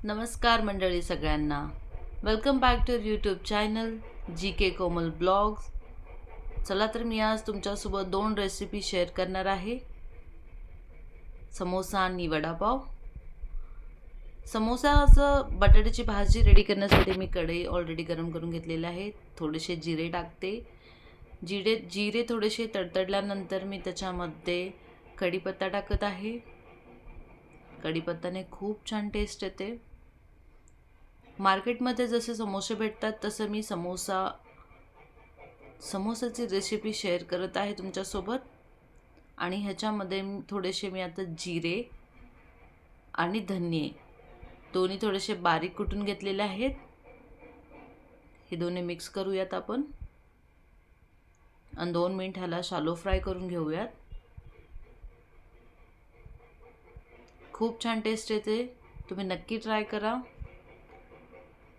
नमस्कार मंडळी सगळ्यांना. Welcome back to YouTube channel G K Komal vlogs. चला तर मी आज तुमच्यासोबत 2 रेसिपी शेअर करणार आहे, समोसा आणि वडापाव. समोसाचं बटाट्याची भाजी रेडी करण्यासाठी मी कढई ऑलरेडी गरम करून घेतलेले आहे. थोडेसे जिरे टाकते. जिरे थोडेसे तडतडल्यानंतर मी त्याच्यामध्ये कढीपत्ता टाकत आहे. कढीपत्त्याने खूप छान टेस्ट येते. मार्केटमध्ये जसे समोसे भेटतात तसं मी समोसाची रेसिपी शेअर करत आहे तुमच्यासोबत. आणि ह्याच्यामध्ये थोडेसे मी आता जिरे आणि धने दोन्ही थोडेसे बारीक कुटून घेतलेले आहेत. हे दोन्ही मिक्स करूयात आपण आणि 2 मिनिट ह्याला शालो फ्राय करून घेऊयात. खूप छान टेस्ट येते, तुम्ही नक्की ट्राय करा.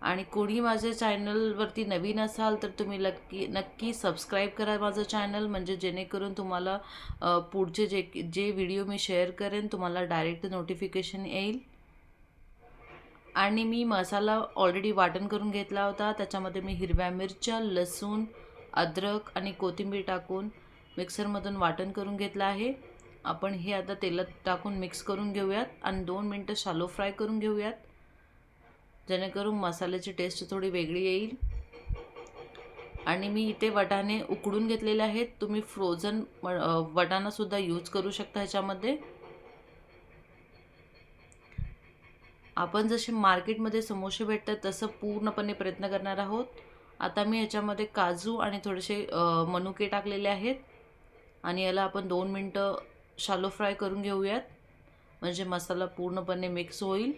आणि कोणी माझ्या चॅनलवरती नवीन असाल तर तुम्ही नक्की सबस्क्राईब करा माझं चॅनल, म्हणजे जेणेकरून तुम्हाला पुढचे जे व्हिडिओ मी शेअर करेन तुम्हाला डायरेक्ट नोटिफिकेशन येईल. आणि मी मसाला ऑलरेडी वाटण करून घेतला होता. त्याच्यामध्ये मी हिरव्या मिरच्या, लसूण, अद्रक आणि कोथिंबीर टाकून मिक्सरमधून वाटण करून घेतलं आहे. आपण हे आता तेलात टाकून मिक्स करून घेऊयात आणि 2 मिनटं शालो फ्राय करून घेऊयात, जेणेकरून मसाल्याची टेस्ट थोडी वेगळी येईल. आणि मी इथे वाटाणे उकडून घेतलेले आहेत. तुम्ही फ्रोझन वाटाणासुद्धा यूज करू शकता ह्याच्यामध्ये. आपण जसे मार्केटमध्ये समोसे भेटतात तसं पूर्णपणे प्रयत्न करणार आहोत. आता मी ह्याच्यामध्ये काजू आणि थोडेसे मनुके टाकलेले आहेत आणि याला आपण 2 मिनटं शालो फ्राय करून घेऊयात, म्हणजे मसाला पूर्णपणे मिक्स होईल.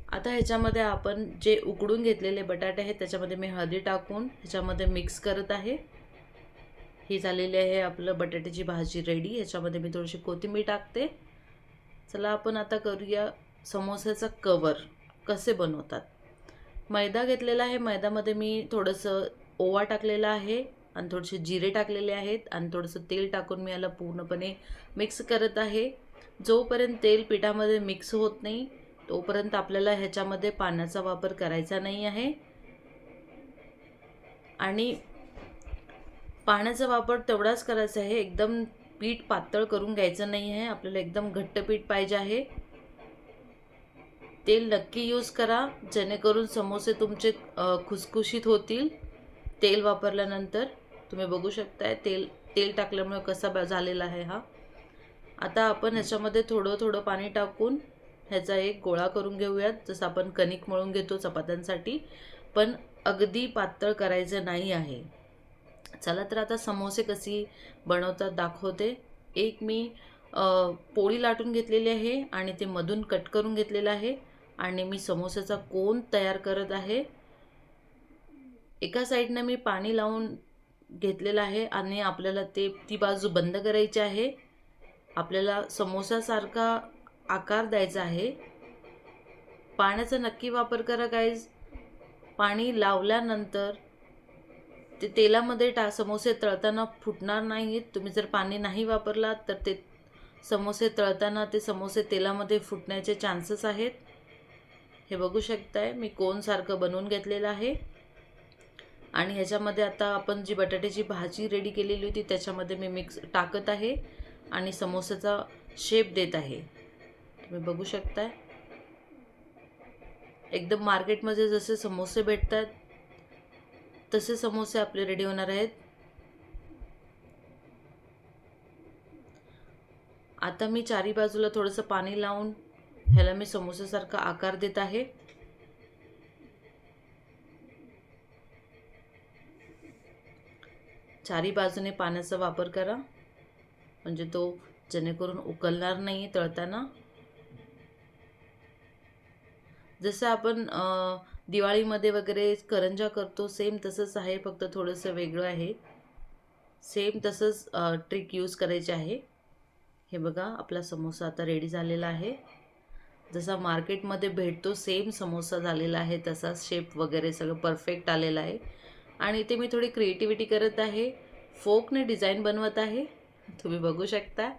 आता ह्याच्यामध्ये आपण जे उकडून घेतलेले बटाटे आहेत त्याच्यामध्ये मी हळदी टाकून ह्याच्यामध्ये मिक्स करत आहे. ही झालेली आहे आपलं बटाट्याची भाजी रेडी. ह्याच्यामध्ये मी थोडीशी कोथिंबीर टाकते. चला आपण आता करूया समोसाचा कवर कसे बनवतात. मैदा घेतलेला आहे. मैद्यामध्ये मी थोडंसं ओवा टाकलेला आहे आणि थोडेसे जिरे टाकलेले आहेत आणि थोडंसं तेल टाकून मी याला पूर्णपणे मिक्स करत आहे. जोपर्यंत तेल पिठामध्ये मिक्स होत नाही तोपर्यंत आपल्याला ह्याच्यामध्ये पाण्याचा वापर करायचा नाही आहे. आणि पाण्याचा वापर तेवढाच करायचा आहे, एकदम पीठ पातळ करून घ्यायचं नाही आहे. आपल्याला एकदम घट्ट पीठ पाहिजे आहे. तेल नक्की यूज करा, जेणेकरून समोसे तुमचे खुसखुशीत होतील. तेल वापरल्यानंतर तुम्ही बघू शकताय तेल टाकल्यामुळे कसा झालेला आहे हा. आता आपण ह्याच्यामध्ये थोडं थोडं पाणी टाकून ह्याचा एक गोळा करून घेऊयात, जसं आपण कणिक मळून घेतो चपात्यांसाठी, पण अगदी पातळ करायचं नाही आहे. चला तर आता समोसे कशी बनवतात दाखवते. एक मी पोळी लाटून घेतलेली आहे आणि ते मधून कट करून घेतलेलं आहे आणि मी समोसाचा कोन तयार करत आहे. एका साईडनं मी पाणी लावून घेतलेलं आहे आणि आपल्याला ती बाजू बंद करायची आहे. आपल्याला समोसासारखा आकार द्यायचा आहे. पाण्याचा नक्की वापर करा गाईज. पाणी लावल्यानंतर ते तेलामध्ये समोसे तळताना फुटणार नाहीत. तुम्ही जर पाणी नाही वापरलात तर ते समोसे तळताना ते समोसे तेलामध्ये फुटण्याचे चान्सेस आहेत. हे बघू शकताय मी कोनसारखं बनवून घेतलेलं आहे. आणि ह्याच्यामध्ये आता आपण जी बटाट्याची भाजी रेडी केलेली होती त्याच्यामध्ये मी टाकत आहे आणि समोसाचा शेप देत आहे. तुम्ही बघू शकताय एकदम मार्केटमध्ये जसे समोसे भेटतात तसे समोसे आपले रेडी होणार आहेत. आता मी चारी बाजूला थोडंसं पाणी लावून ह्याला मी समोसासारखा आकार देत आहे. चारी बाजूने पाण्याचा वापर करा, म्हणजे तो जेणेकरून उकलणार नाही तळताना. जसं आपण दिवाळीमध्ये वगैरे करंजा करतो सेम तसंच आहे, फक्त थोडंसं वेगळं आहे. सेम तसंच ट्रिक यूज करायची आहे. हे बघा आपला समोसा आता रेडी झालेला आहे. जसा मार्केटमध्ये भेटतो सेम समोसा झालेला आहे, तसाच शेप वगैरे सगळं परफेक्ट आलेला आहे. आणि इथे मी थोडी क्रिएटिव्हिटी करत आहे, फोकने डिझाईन बनवत आहे. तुम्ही बघू शकता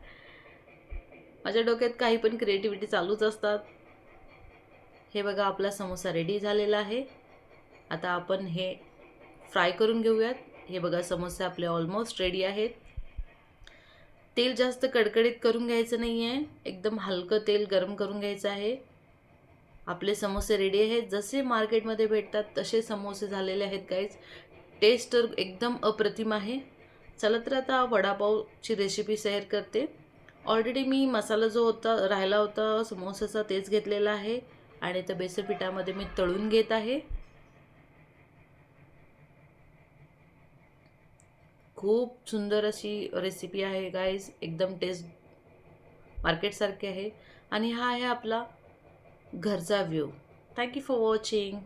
माझ्या डोक्यात काही पण क्रिएटिव्हिटी चालूच असतात. हे बघा आपला समोसा रेडी झालेला आहे. आता आपण हे फ्राय करून घेऊयात. हे बघा समोसे आपले ऑलमोस्ट रेडी आहेत. तेल जास्त कडकडीत करून घ्यायचं नाही आहे, एकदम हलकं तेल गरम करून घ्यायचं आहे. आपले समोसे रेडी आहेत. जसे मार्केटमध्ये भेटतात तसे समोसे झालेले आहेत गाईज. टेस्ट तर एकदम अप्रतिम आहे. चला तर आता वडापावची रेसिपी शेअर करते. ऑलरेडी मी मसाला जो होता राहिला होता समोसाचा तेच घेतलेला आहे आणि त्या बेसन पिठामध्ये मी तळून घेत आहे. खूप सुंदर अशी रेसिपी आहे गाईज, एकदम टेस्ट मार्केटसारखी आहे. आणि हा आहे आपला घरचा view. Thank you for watching.